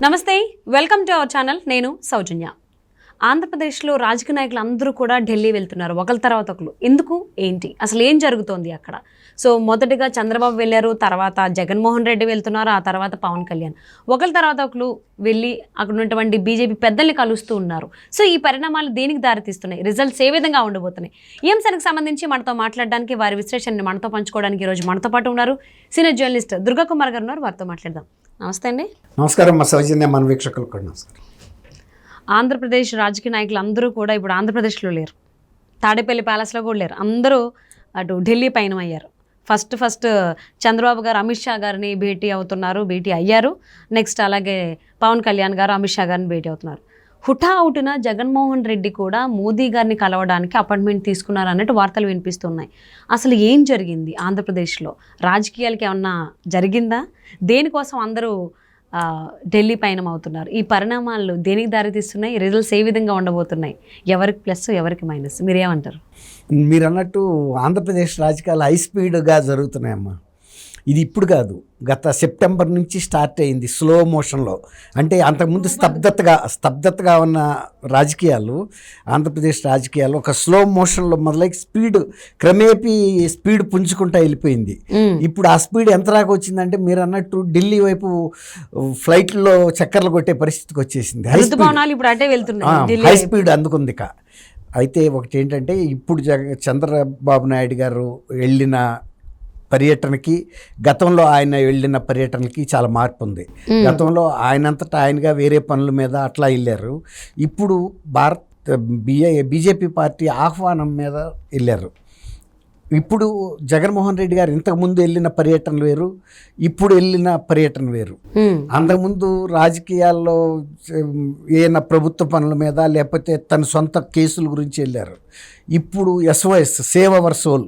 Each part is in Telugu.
నమస్తే, వెల్కమ్ టు అవర్ ఛానల్. నేను సౌజన్య. ఆంధ్రప్రదేశ్లో రాజకీయ నాయకులు అందరూ కూడా ఢిల్లీ వెళ్తున్నారు, ఒకరి తర్వాత ఒకరు. ఎందుకు, ఏంటి, అసలు ఏం జరుగుతోంది అక్కడ? సో మొదటిగా చంద్రబాబు వెళ్ళారు, తర్వాత జగన్మోహన్ రెడ్డి వెళ్తున్నారు, ఆ తర్వాత పవన్ కళ్యాణ్. ఒకరి తర్వాత ఒకరు వెళ్ళి అక్కడ ఉన్నటువంటి బీజేపీ పెద్దల్ని కలుస్తూ ఉన్నారు. సో ఈ పరిణామాలు దేనికి దారితీస్తున్నాయి, రిజల్ట్స్ ఏ విధంగా ఉండబోతున్నాయి, ఈ అంశానికి సంబంధించి మనతో మాట్లాడడానికి, వారి విశ్లేషణని మనతో పంచుకోవడానికి ఈరోజు మనతో పాటు ఉన్నారు సీనియర్ జర్నలిస్ట్ దుర్గా కుమార్ గారు ఉన్నారు. వారితో మాట్లాడదాం. నమస్తే అండి. నమస్కారం మా సౌజన్య, మన వీక్షకులకు కూడా నమస్కారం. ఆంధ్రప్రదేశ్ రాజకీయ నాయకులు అందరూ కూడా ఇప్పుడు ఆంధ్రప్రదేశ్లో లేరు, తాడేపల్లి ప్యాలెస్లో కూడా లేరు. అందరూ అటు ఢిల్లీ పయనం అయ్యారు. ఫస్ట్ చంద్రబాబు గారు అమిత్ షా గారిని భేటీ అయ్యారు. నెక్స్ట్ అలాగే పవన్ కళ్యాణ్ గారు అమిత్ షా గారిని భేటీ అవుతున్నారు. హుటాహుటిన జగన్మోహన్ రెడ్డి కూడా మోదీ గారిని కలవడానికి అపాయింట్మెంట్ తీసుకున్నారు అన్నట్టు వార్తలు వినిపిస్తున్నాయి. అసలు ఏం జరిగింది ఆంధ్రప్రదేశ్లో? రాజకీయాలకి ఏమన్నా జరిగిందా? దేనికోసం అందరూ ఢిల్లీ పయనం అవుతున్నారు? ఈ పరిణామాలు దేనికి దారితీస్తున్నాయి? రిజల్ట్స్ ఏ విధంగా ఉండబోతున్నాయి? ఎవరికి ప్లస్, ఎవరికి మైనస్? మీరేమంటారు? మీరు అన్నట్టు ఆంధ్రప్రదేశ్ రాజకీయాలు హై స్పీడ్గా జరుగుతున్నాయమ్మా. ఇది ఇప్పుడు కాదు, గత సెప్టెంబర్ నుంచి స్టార్ట్ అయింది స్లో మోషన్లో. అంటే అంతకుముందు స్తబ్దతగా ఉన్న రాజకీయాలు, ఆంధ్రప్రదేశ్ రాజకీయాలు ఒక స్లో మోషన్లో మొదలై క్రమేపీ స్పీడ్ పుంజుకుంటూ వెళ్ళిపోయింది. ఇప్పుడు ఆ స్పీడ్ ఎంత దాకా వచ్చిందంటే మీరు అన్నట్టు ఢిల్లీ వైపు ఫ్లైట్లో చక్కర్లు కొట్టే పరిస్థితికి వచ్చేసింది. హై స్పీడ్ అందుకుంది. అయితే ఒకటి ఏంటంటే, ఇప్పుడు చంద్రబాబు నాయుడు గారు వెళ్ళిన పర్యటనకి, గతంలో ఆయన వెళ్ళిన పర్యటనకి చాలా మార్పు ఉంది. గతంలో ఆయనంతటా ఆయనగా వేరే పనుల మీద అట్లా వెళ్ళారు. ఇప్పుడు బీజేపీ పార్టీ ఆహ్వానం మీద వెళ్ళారు. ఇప్పుడు జగన్మోహన్ రెడ్డి గారు ఇంతకుముందు వెళ్ళిన పర్యటన వేరు, ఇప్పుడు వెళ్ళిన పర్యటన వేరు. అంతకుముందు రాజకీయాల్లో ఏదైనా ప్రభుత్వ పనుల మీద లేకపోతే తన సొంత కేసుల గురించి వెళ్ళారు. ఇప్పుడు SOS save our soul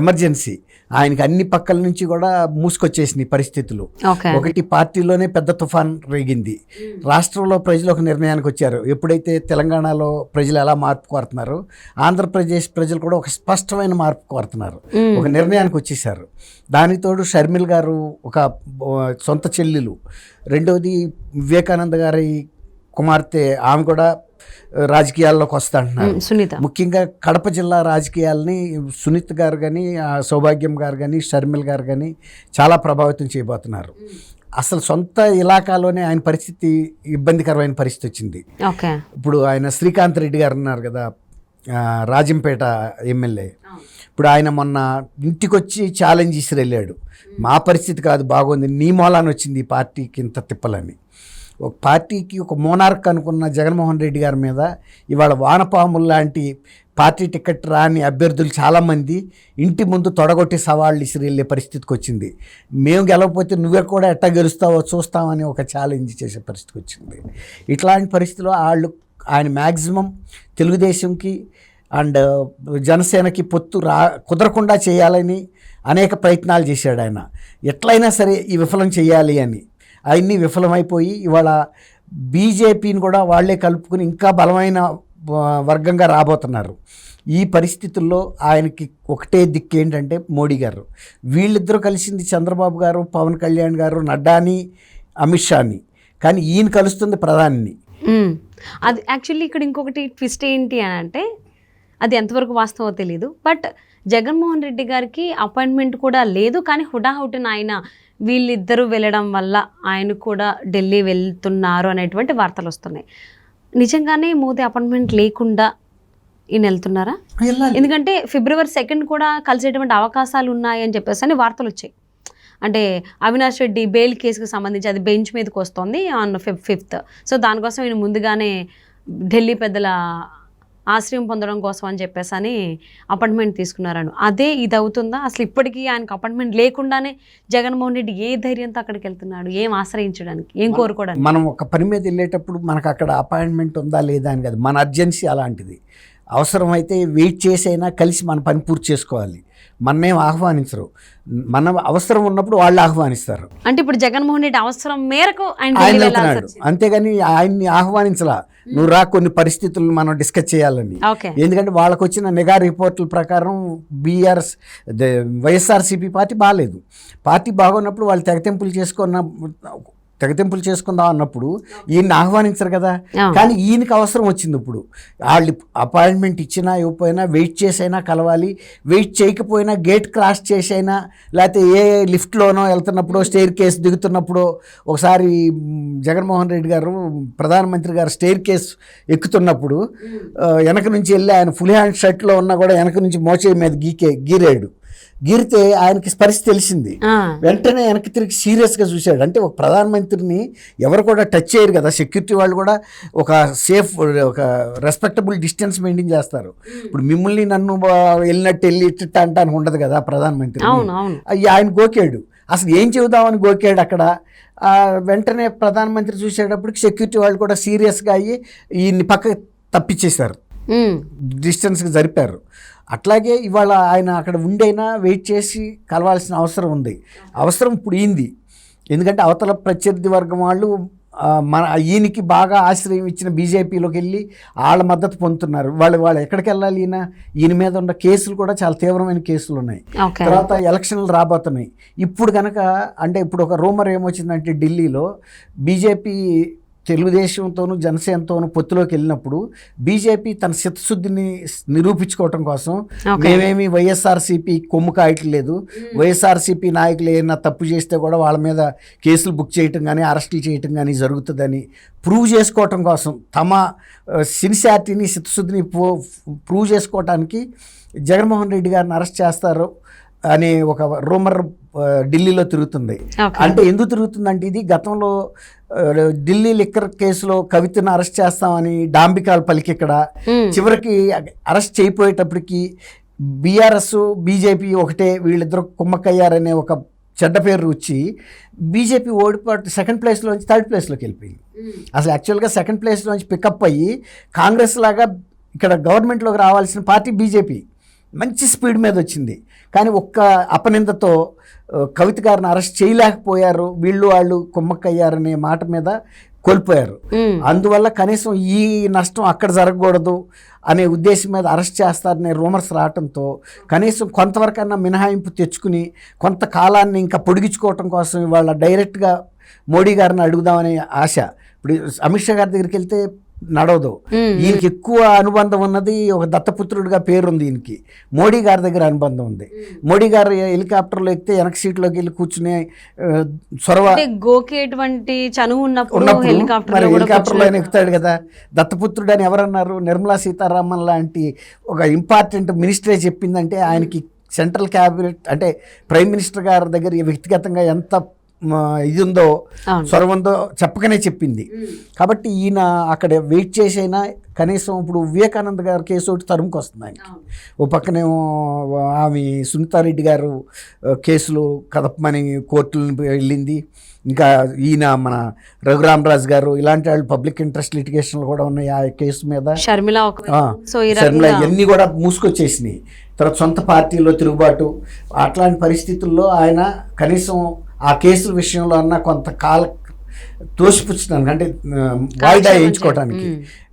emergency, ఆయనకి అన్ని పక్కల నుంచి కూడా మూసుకొచ్చేసినాయి పరిస్థితులు. ఒకటి, పార్టీలోనే పెద్ద తుఫాన్ రేగింది. రాష్ట్రంలో ప్రజలు ఒక నిర్ణయానికి వచ్చారు. ఎప్పుడైతే తెలంగాణలో ప్రజలు ఎలా మార్పు కోరుతున్నారో, ఆంధ్రప్రదేశ్ ప్రజలు కూడా ఒక స్పష్టమైన మార్పు కోరుతున్నారు, ఒక నిర్ణయానికి వచ్చేసారు. దానితోడు షర్మిల్ గారు ఒక సొంత చెల్లెలు, రెండవది వివేకానంద గారి కుమార్తె, ఆమె కూడా రాజకీయాల్లోకి వస్తా అంటున్నారు. ముఖ్యంగా కడప జిల్లా రాజకీయాలని సునీత గారు కానీ, సౌభాగ్యం గారు కానీ, షర్మిల్ గారు కానీ చాలా ప్రభావితం చేయబోతున్నారు. అసలు సొంత ఇలాకాలోనే ఆయన పరిస్థితి ఇబ్బందికరమైన పరిస్థితి వచ్చింది. ఇప్పుడు ఆయన శ్రీకాంత్ రెడ్డి గారు ఉన్నారు కదా, రాజంపేట ఎమ్మెల్యే. ఇప్పుడు ఆయన మొన్న ఇంటికి వచ్చి ఛాలెంజ్ ఇసి వెళ్ళాడు, మా పరిస్థితి కాదు బాగుంది, నీ మూలాన్ని వచ్చింది ఈ పార్టీకి ఇంత తిప్పలని. ఒక పార్టీకి ఒక మోనార్క్ అనుకున్న జగన్మోహన్ రెడ్డి గారి మీద ఇవాళ వానపాములు లాంటి పార్టీ టికెట్ రాని అభ్యర్థులు చాలామంది ఇంటి ముందు తొడగొట్టి సవాళ్ళు ఇసిరి వెళ్ళే పరిస్థితికి వచ్చింది. మేము గెలవకపోతే నువ్వే కూడా ఎట్టా గెలుస్తావో చూస్తామని ఒక ఛాలెంజ్ చేసే పరిస్థితికి వచ్చింది. ఇట్లాంటి పరిస్థితిలో ఆయన మ్యాక్సిమం తెలుగుదేశంకి అండ్ జనసేనకి పొత్తు కుదరకుండా చేయాలని అనేక ప్రయత్నాలు చేశాడు ఆయన. ఎట్లయినా సరే ఈ విఫలం చేయాలి అని. అవన్నీ విఫలమైపోయి ఇవాళ బీజేపీని కూడా వాళ్లే కలుపుకుని ఇంకా బలమైన వర్గంగా రాబోతున్నారు. ఈ పరిస్థితుల్లో ఆయనకి ఒకటే దిక్కు ఏంటంటే మోడీ గారు. వీళ్ళిద్దరూ కలిసింది చంద్రబాబు గారు, పవన్ కళ్యాణ్ గారు, నడ్డాని, అమిత్ షాని. కానీ ఈయన కలుస్తుంది ప్రధానిని. అది యాక్చువల్లీ ఇక్కడ ఇంకొకటి ట్విస్ట్ ఏంటి అని అంటే, అది ఎంతవరకు వాస్తవో తెలీదు, బట్ జగన్మోహన్ రెడ్డి గారికి అపాయింట్మెంట్ కూడా లేదు. కానీ హుటాహుటిన ఆయన వీళ్ళిద్దరూ వెళ్ళడం వల్ల ఆయన కూడా ఢిల్లీ వెళ్తున్నారు అనేటువంటి వార్తలు వస్తున్నాయి. నిజంగానే మోదీ అపాయింట్మెంట్ లేకుండా ఈయన వెళ్తున్నారా? ఎందుకంటే February 2 కూడా కలిసేటువంటి అవకాశాలు ఉన్నాయని చెప్పేసి అని వార్తలు వచ్చాయి. అంటే అవినాష్ రెడ్డి బెయిల్ కేసుకు సంబంధించి అది బెంచ్ మీదకి వస్తుంది ఆన్ 5th. సో దానికోసం ఈయన ముందుగానే ఢిల్లీ పెద్దల ఆశ్రయం పొందడం కోసం అని చెప్పేసి అని అపాయింట్మెంట్ తీసుకున్నారని. అదే ఇది అవుతుందా? అసలు ఇప్పటికీ ఆయనకు అపాయింట్మెంట్ లేకుండానే జగన్మోహన్ రెడ్డి ఏ ధైర్యంతో అక్కడికి వెళ్తున్నాడు? ఏం ఆశ్రయించడానికి, ఏం కోరుకోవడానికి? మనం ఒక పని మీద వెళ్ళేటప్పుడు మనకు అక్కడ అపాయింట్మెంట్ ఉందా లేదా అని కాదు, మన అర్జెన్సీ అలాంటిది. అవసరమైతే వెయిట్ చేసైనా కలిసి మన పని పూర్తి చేసుకోవాలి. మనమేం ఆహ్వానించరు, మన అవసరం ఉన్నప్పుడు వాళ్ళు ఆహ్వానిస్తారు. అంటే ఇప్పుడు జగన్మోహన్ రెడ్డి అవసరం మేరకు ఆయన వెళ్తున్నాడు, అంతేగాని ఆయన్ని ఆహ్వానించలా. నువ్వు రా, కొన్ని పరిస్థితులను మనం డిస్కస్ చేయాలని. ఎందుకంటే వాళ్ళకు వచ్చిన నిఘా రిపోర్టుల ప్రకారం వైఎస్ఆర్సీపీ పార్టీ బాగాలేదు. పార్టీ బాగున్నప్పుడు వాళ్ళు తెగతెంపులు చేసుకున్న తెగతింపులు చేసుకుందాం అన్నప్పుడు ఈయన్ని ఆహ్వానించరు కదా. అవును. కానీ ఈయనకి అవసరం వచ్చింది. ఇప్పుడు వాళ్ళు అపాయింట్మెంట్ ఇచ్చినా ఇవ్వకపోయినా వెయిట్ చేసైనా కలవాలి, వెయిట్ చేయకపోయినా గేట్ క్రాస్ చేసైనా, లేకపోతే ఏ లిఫ్ట్లోనో వెళ్తున్నప్పుడు స్టేర్ కేస్ దిగుతున్నప్పుడు, ఒకసారి జగన్మోహన్ రెడ్డి గారు ప్రధానమంత్రి గారు స్టేర్ కేస్ ఎక్కుతున్నప్పుడు వెనక నుంచి వెళ్ళి ఆయన ఫుల్ హ్యాండ్ షర్ట్లో ఉన్నా కూడా వెనక నుంచి మోచేయి మీద గీరాడు. గీరితే ఆయనకి పరిస్థితి తెలిసింది. వెంటనే వెనక్కి తిరిగి సీరియస్గా చూశాడు. అంటే ఒక ప్రధానమంత్రిని ఎవరు కూడా టచ్ చేయరు కదా, సెక్యూరిటీ వాళ్ళు కూడా ఒక సేఫ్, ఒక రెస్పెక్టబుల్ డిస్టెన్స్ మెయింటైన్ చేస్తారు. ఇప్పుడు మిమ్మల్ని నన్ను వెళ్ళినట్టు వెళ్ళి ఇట్ట అంటానికి ఉండదు కదా ప్రధానమంత్రి. ఆయన గోకాడు. అసలు ఏం చెబుదామని గోకాడు అక్కడ. వెంటనే ప్రధానమంత్రి చూసేటప్పటికి సెక్యూరిటీ వాళ్ళు కూడా సీరియస్గా అయ్యి ఈయన్ని పక్క తప్పించేశారు, డిస్టెన్స్కి జరిపారు. అట్లాగే ఇవాళ ఆయన అక్కడ ఉండైనా వెయిట్ చేసి కలవాల్సిన అవసరం ఉంది. అవసరం ఇప్పుడు ఈంది. ఎందుకంటే అవతల ప్రత్యర్థి వర్గం వాళ్ళు ఈయనకి బాగా ఆశ్రయం ఇచ్చిన బీజేపీలోకి వెళ్ళి వాళ్ళ మద్దతు పొందుతున్నారు. వాళ్ళు ఎక్కడికి వెళ్ళాలి? ఈయన మీద ఉన్న కేసులు కూడా చాలా తీవ్రమైన కేసులు ఉన్నాయి. తర్వాత ఎలక్షన్లు రాబోతున్నాయి. ఇప్పుడు కనుక అంటే ఇప్పుడు ఒక రూమర్ ఏమొచ్చిందంటే ఢిల్లీలో బీజేపీ తెలుగుదేశంతోనూ జనసేనతోనూ పొత్తులోకి వెళ్ళినప్పుడు బీజేపీ తన చిత్తశుద్ధిని నిరూపించుకోవటం కోసం మేమేమి వైఎస్ఆర్సీపీ కొమ్ము కాయట్లేదు, వైఎస్ఆర్సీపీ నాయకులు ఏమైనా తప్పు చేస్తే కూడా వాళ్ళ మీద కేసులు బుక్ చేయటం కానీ అరెస్టులు చేయటం కానీ జరుగుతుందని ప్రూవ్ చేసుకోవటం కోసం, తమ సిన్సియారిటీని చిత్తశుద్ధిని ప్రూవ్ చేసుకోవటానికి జగన్మోహన్ రెడ్డి గారిని అరెస్ట్ చేస్తారు అనే ఒక రూమర్ ఢిల్లీలో తిరుగుతుంది. అంటే ఎందుకు తిరుగుతుందంటే ఇది గతంలో ఢిల్లీ లిక్కర్ కేసులో కవితను అరెస్ట్ చేస్తామని డాంబికాలు పలికి ఇక్కడ చివరికి అరెస్ట్ చేయపోయేటప్పటికి బీఆర్ఎస్ బీజేపీ ఒకటే, వీళ్ళిద్దరు కుమ్మక్కయ్యారనే ఒక చెడ్డ పేరు వచ్చి బీజేపీ ఓడిపోయి సెకండ్ ప్లేస్లోంచి థర్డ్ ప్లేస్లోకి వెళ్ళిపోయింది. అసలు యాక్చువల్గా సెకండ్ ప్లేస్లోంచి పికప్ అయ్యి కాంగ్రెస్ లాగా ఇక్కడ గవర్నమెంట్లోకి రావాల్సిన పార్టీ బీజేపీ మంచి స్పీడ్ మీద వచ్చింది. కానీ ఒక్క అపనిందతో కవిత గారిని అరెస్ట్ చేయలేకపోయారు, వాళ్ళు కుమ్మక్కయ్యారనే మాట మీద కోల్పోయారు. అందువల్ల కనీసం ఈ నష్టం అక్కడ జరగకూడదు అనే ఉద్దేశం మీద అరెస్ట్ చేస్తారనే రూమర్స్ రావడంతో కనీసం కొంతవరకన్నా మినహాయింపు తెచ్చుకుని కొంతకాలాన్ని ఇంకా పొడిగించుకోవటం కోసం ఇవాళ డైరెక్ట్గా మోడీ గారిని అడుగుదామనే ఆశ. ఇప్పుడు అమిత్ షా గారి దగ్గరికి వెళ్తే నడవదు. ఈయనకి ఎక్కువ అనుబంధం ఉన్నది, ఒక దత్తపుత్రుడిగా పేరుంది ఈయనకి. మోడీ గారి దగ్గర అనుబంధం ఉంది. మోడీ గారు హెలికాప్టర్లో ఎక్కితే వెనక సీట్లోకి వెళ్ళి కూర్చునే చొరవ గోకేటువంటి చనువు ఉన్నప్పుడు హెలికాప్టర్లో ఎక్కుతాడు కదా. దత్తపుత్రుడు అని ఎవరన్నారు? నిర్మలా సీతారామన్ లాంటి ఒక ఇంపార్టెంట్ మినిస్టరే చెప్పిందంటే ఆయనకి సెంట్రల్ క్యాబినెట్ అంటే ప్రైమ్ మినిస్టర్ గారి దగ్గర వ్యక్తిగతంగా ఎంత ఇది ఉందో, స్వరం ఉందో చెప్పకనే చెప్పింది. కాబట్టి ఈయన అక్కడ వెయిట్ చేసైనా కనీసం ఇప్పుడు వివేకానంద గారి కేసు ఒకటి తరుముకు వస్తుంది ఆయనకి. ఓ పక్కనేమో ఆమె సునీతారెడ్డి గారు కేసులు కదపమని కోర్టులను వెళ్ళింది. ఇంకా ఈయన మన రఘురామరాజు గారు ఇలాంటి వాళ్ళు పబ్లిక్ ఇంట్రెస్ట్ లిటిగేషన్లు కూడా ఉన్నాయి ఆ కేసు మీద. షర్మిల ఇవన్నీ కూడా మూసుకొచ్చేసినాయి. తర్వాత సొంత పార్టీలో తిరుగుబాటు, అట్లాంటి పరిస్థితుల్లో ఆయన కనీసం ఆ కేసుల విషయంలో అన్న కొంతకాల తోసిపుచ్చడానికి అంటే వాయిదా వేయించుకోవడానికి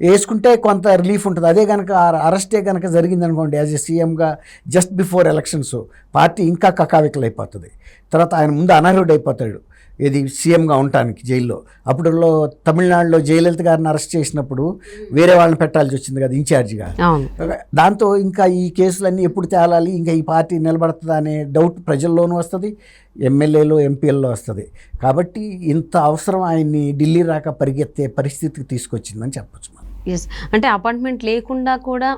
వేసుకుంటే కొంత రిలీఫ్ ఉంటుంది. అదే కనుక అరెస్టే కనుక జరిగింది అనుకోండి యాజ్ ఏ సీఎంగా జస్ట్ బిఫోర్ ఎలక్షన్స్ పార్టీ ఇంకా కకావికలైపోతుంది. తర్వాత ఆయన ముందు అనర్హుడు అయిపోతాడు ఇది సీఎంగా ఉండటానికి జైల్లో. అప్పుడులో తమిళనాడులో జయలలిత గారిని అరెస్ట్ చేసినప్పుడు వేరే వాళ్ళని పెట్టాల్సి వచ్చింది కదా ఇన్ఛార్జిగా. దాంతో ఇంకా ఈ కేసులన్నీ ఎప్పుడు తేలాలి, ఇంకా ఈ పార్టీ నిలబడుతుందా అనే డౌట్ ప్రజల్లోనూ వస్తుంది, ఎమ్మెల్యేలు ఎంపీల్లో వస్తుంది. కాబట్టి ఇంత అవసరం ఆయన్ని ఢిల్లీ రాక పరిగెత్తే పరిస్థితికి తీసుకొచ్చిందని చెప్పొచ్చు. అంటే అపాయింట్మెంట్ లేకుండా కూడా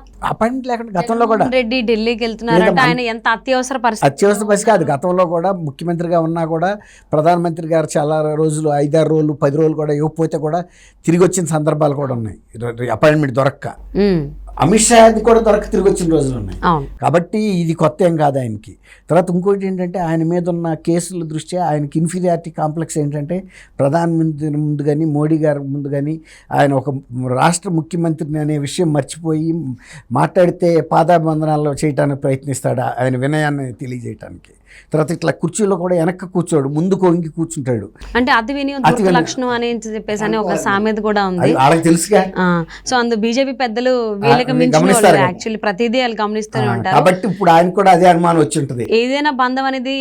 గతంలో కూడా రెడ్డి ఢిల్లీకి వెళ్తున్నారంటే ఆయన ఎంత అత్యవసర పరిస్థితి కాదు. గతంలో కూడా ముఖ్యమంత్రిగా ఉన్నా కూడా ప్రధానమంత్రి గారు చాలా రోజులు 5-6 రోజులు 10 రోజులు కూడా ఇవ్వకపోతే కూడా తిరిగి వచ్చిన సందర్భాలు కూడా ఉన్నాయి అపాయింట్మెంట్ దొరక్క. అమిత్ షా కూడా దొరక తిరిగి వచ్చిన రోజులు ఉన్నాయి. కాబట్టి ఇది కొత్త ఏం కాదు ఆయనకి. తర్వాత ఇంకోటి ఏంటంటే ఆయన మీద ఉన్న కేసుల దృష్ట్యా ఆయనకి ఇన్ఫీరియారిటీ కాంప్లెక్స్ ఏంటంటే ప్రధానమంత్రి ముందు కానీ మోడీ గారి ముందు కానీ ఆయన ఒక రాష్ట్ర ముఖ్యమంత్రిని అనే విషయం మర్చిపోయి మాట్లాడితే పాదాభివందనాలు చేయడానికి ప్రయత్నిస్తాడు ఆయన వినయాన్ని తెలియజేయటానికి. తర్వాత ఇట్లా కుర్చీలో కూడా వెనక్కి కూర్చోడు, ముందు కొంగి కూర్చుంటాడు. అంటే అతి వినియోగం దుర్గ లక్షణం అని చెప్పేసి అని ఒక సామెత కూడా ఉంది. వాళ్ళకి తెలుసుగా. సో అందు బీజేపీ పెద్దలు వీళ్ళకి మించిన యాక్చువల్లీ ప్రతిదీ వాళ్ళు గమనిస్తూనే ఉంటారు. కాబట్టి ఇప్పుడు ఆయన కూడా అదే అనుమానం వచ్చి ఉంటుంది. ఏదైనా బంధం అనేది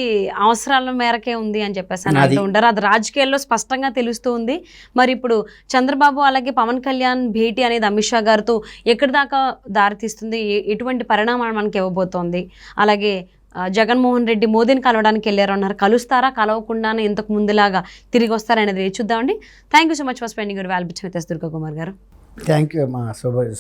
అవసరాల మేరకే ఉంది అని చెప్పేసి అని అంటూ ఉంటారు. అది రాజకీయాల్లో స్పష్టంగా తెలుస్తూ ఉంది. మరి ఇప్పుడు చంద్రబాబు అలాగే పవన్ కళ్యాణ్ భేటీ అనేది అమిత్ షా గారితో ఎక్కడి దాకా దారితీస్తుంది, ఎటువంటి పరిణామాలు మనకి ఇవ్వబోతోంది? అలాగే జగన్మోహన్ రెడ్డి మోదీని కలవడానికి వెళ్ళారు అన్నారు, కలుస్తారా, కలవకుండానే ఇంతకు ముందులాగా తిరిగి వస్తారనేది చూద్దామండి. Thank you so much for spending your valuable time with us, Durga Kumar గారు. థ్యాంక్ యూ అమ్మా సౌజన్య.